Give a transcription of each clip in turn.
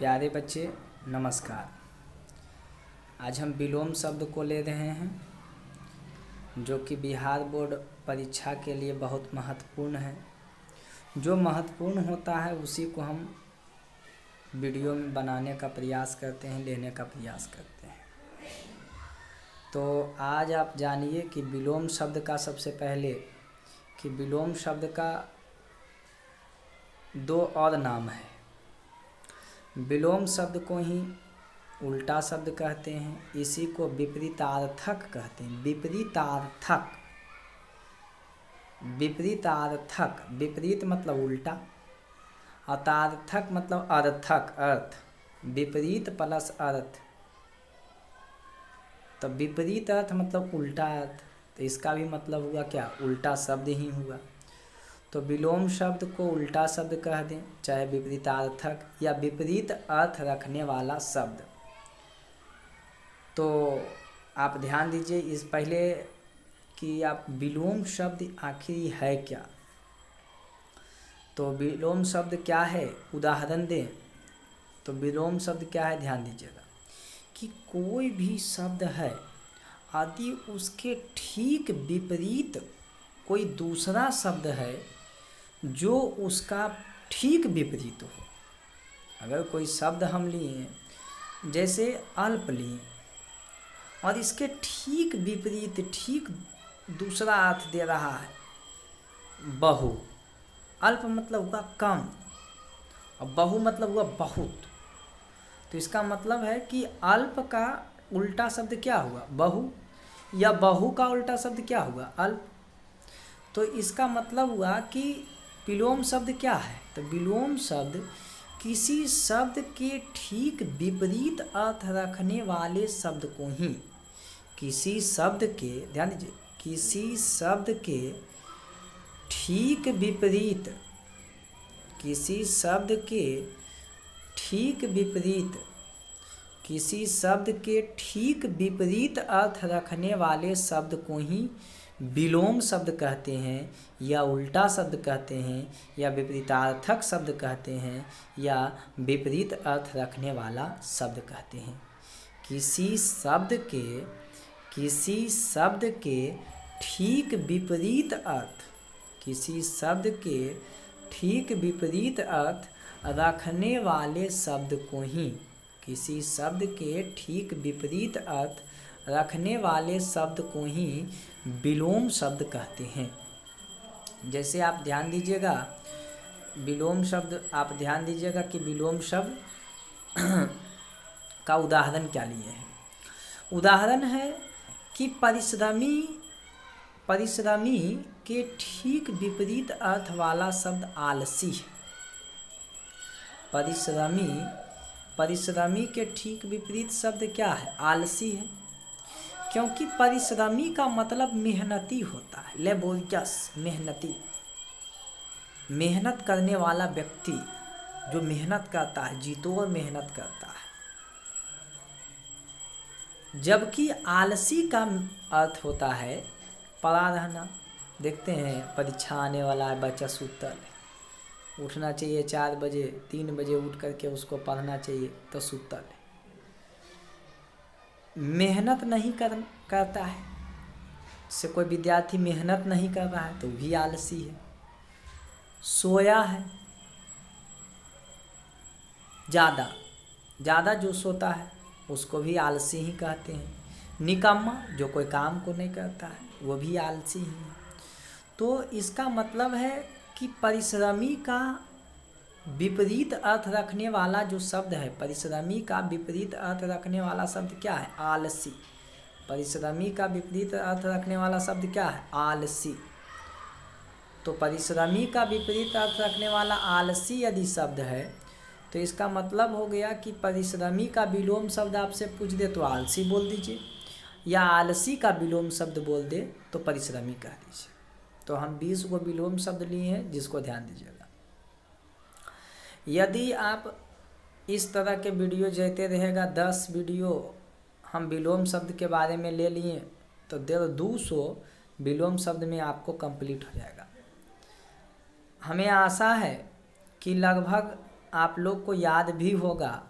प्यारे बच्चे नमस्कार। आज हम विलोम शब्द को ले रहे हैं जो कि बिहार बोर्ड परीक्षा के लिए बहुत महत्वपूर्ण है। जो महत्वपूर्ण होता है उसी को हम वीडियो में बनाने का प्रयास करते हैं, लेने का प्रयास करते हैं। तो आज आप जानिए कि विलोम शब्द का सबसे पहले कि विलोम शब्द का दो और नाम है। विलोम शब्द को ही उल्टा शब्द कहते हैं, इसी को विपरीतार्थक कहते हैं। विपरीतार्थक, विपरीतार्थक, विपरीत मतलब उल्टा और तार्थक मतलब अर्थक, अर्थ। विपरीत प्लस अर्थ, तो विपरीत अर्थ मतलब उल्टा अर्थ, तो इसका भी मतलब हुआ क्या? उल्टा शब्द ही हुआ। तो विलोम शब्द को उल्टा शब्द कह दें, चाहे विपरीतार्थक या विपरीत अर्थ रखने वाला शब्द। तो आप ध्यान दीजिए इस पहले कि आप विलोम शब्द आखिर है क्या। तो विलोम शब्द क्या है, उदाहरण दें तो विलोम शब्द क्या है, ध्यान दीजिएगा कि कोई भी शब्द है यदि उसके ठीक विपरीत कोई दूसरा शब्द है जो उसका ठीक विपरीत हो। अगर कोई शब्द हम लिए जैसे अल्प लिए और इसके ठीक विपरीत ठीक दूसरा अर्थ दे रहा है बहु। अल्प मतलब हुआ कम और बहु मतलब हुआ बहुत। तो इसका मतलब है कि अल्प का उल्टा शब्द क्या हुआ, बहु, या बहु का उल्टा शब्द क्या हुआ, अल्प। तो इसका मतलब हुआ कि विलोम शब्द क्या है, तो विलोम शब्द किसी शब्द के ठीक विपरीत अर्थ रखने वाले शब्द को ही, किसी शब्द के, ध्यान दीजिए, किसी शब्द के ठीक विपरीत, किसी शब्द के ठीक विपरीत, किसी शब्द के ठीक विपरीत अर्थ रखने वाले शब्द को ही विलोम शब्द कहते हैं, या उल्टा शब्द कहते हैं, या विपरीतार्थक शब्द कहते हैं, या विपरीत अर्थ रखने वाला शब्द कहते हैं। किसी शब्द के ठीक विपरीत अर्थ, किसी शब्द के ठीक विपरीत अर्थ रखने वाले शब्द को ही, किसी शब्द के ठीक विपरीत अर्थ रखने वाले शब्द को ही विलोम शब्द कहते हैं। जैसे आप ध्यान दीजिएगा विलोम शब्द, आप ध्यान दीजिएगा कि विलोम शब्द का उदाहरण क्या लिए हैं। उदाहरण है कि परिश्रमी के ठीक विपरीत अर्थ वाला शब्द आलसी है। परिश्रमी के ठीक विपरीत शब्द क्या है, आलसी है। क्योंकि परिश्रमी का मतलब मेहनती होता है, लेबोरियस, मेहनती, मेहनत करने वाला व्यक्ति जो मेहनत करता है, जीतोड़ मेहनत करता है। जबकि आलसी का अर्थ होता है पड़ा रहना। देखते हैं परीक्षा आने वाला है, बच्चा सुतल है, उठना चाहिए 4 बजे, 3 बजे उठ करके उसको पढ़ना चाहिए, तो सुतल है, मेहनत नहीं करता है। से कोई विद्यार्थी मेहनत नहीं कर रहा है तो भी आलसी है। सोया है, ज़्यादा जो सोता है उसको भी आलसी ही कहते हैं। निकम्मा, जो कोई काम को नहीं करता है वो भी आलसी ही है। तो इसका मतलब है कि परिश्रमी का विपरीत अर्थ रखने वाला जो शब्द है, परिश्रमी का विपरीत अर्थ रखने वाला शब्द क्या है, आलसी। परिश्रमी का विपरीत अर्थ रखने वाला शब्द क्या है, आलसी। तो परिश्रमी का विपरीत अर्थ रखने वाला आलसी यदि शब्द है तो इसका मतलब हो गया कि परिश्रमी का विलोम शब्द आपसे पूछ दे तो आलसी बोल दीजिए, या आलसी का विलोम शब्द बोल दे तो परिश्रमी कह दीजिए। तो हम 20 को विलोम शब्द लिए हैं, जिसको ध्यान दीजिएगा। यदि आप इस तरह के वीडियो देते रहेगा, 10 वीडियो हम विलोम शब्द के बारे में ले लिए तो 200 विलोम शब्द में आपको कंप्लीट हो जाएगा। हमें आशा है कि लगभग आप लोग को याद भी होगा,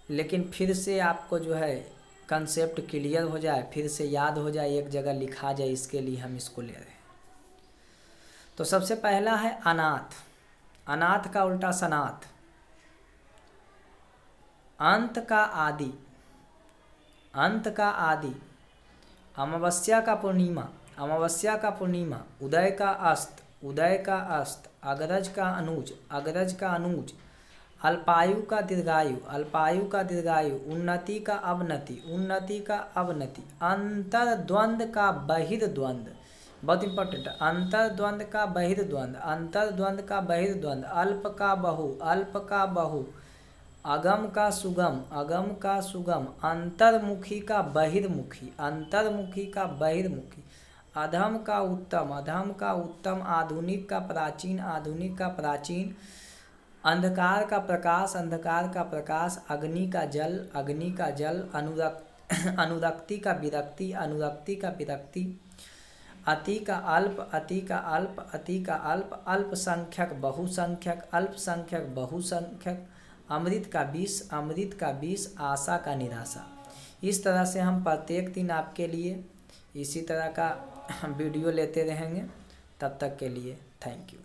लेकिन फिर से आपको जो है कंसेप्ट क्लियर हो जाए, फिर से याद हो जाए, एक जगह लिखा जाए, इसके लिए हम इसको ले रहे हैं। तो सबसे पहला है अनाथ। अनाथ का उल्टा सनाथ। अंत का आदि, अंत का आदि। अमावस्या का पूर्णिमा, अमावस्या का पूर्णिमा। उदय का अस्त, उदय का अस्त। अग्रज का अनुज, अग्रज का अनुज। अल्पायु का दीर्घायु, अल्पायु का दीर्घायु। उन्नति का अवनति, उन्नति का अवनति। अंतर द्वंद्व का बहिर्द्वंद्व, बहुत इंपॉर्टेंट। अंतर द्वंद्व का बहिर्द्वंद्व, अंतर द्वंद्व का बहिर्द्वंद्व। अल्प का बहु, अल्प का बहु। अगम का सुगम, अगम का सुगम। अंतर्मुखी का बहिर्मुखी, अंतर्मुखी का बहिर्मुखी। अधम का उत्तम, अधम का उत्तम। आधुनिक का प्राचीन, आधुनिक का प्राचीन। अंधकार का प्रकाश, अंधकार का प्रकाश। अग्नि का जल, अग्नि का जल। अनुरक्ति का विरक्ति, अनुरक्ति का विरक्ति। अति का अल्प, अति का अल्प, अति का अल्प। अल्पसंख्यक बहुसंख्यक, अल्पसंख्यक बहुसंख्यक। अमृत का विष, अमृत का विष। आशा का निराशा। इस तरह से हम प्रत्येक दिन आपके लिए इसी तरह का वीडियो लेते रहेंगे। तब तक के लिए थैंक यू।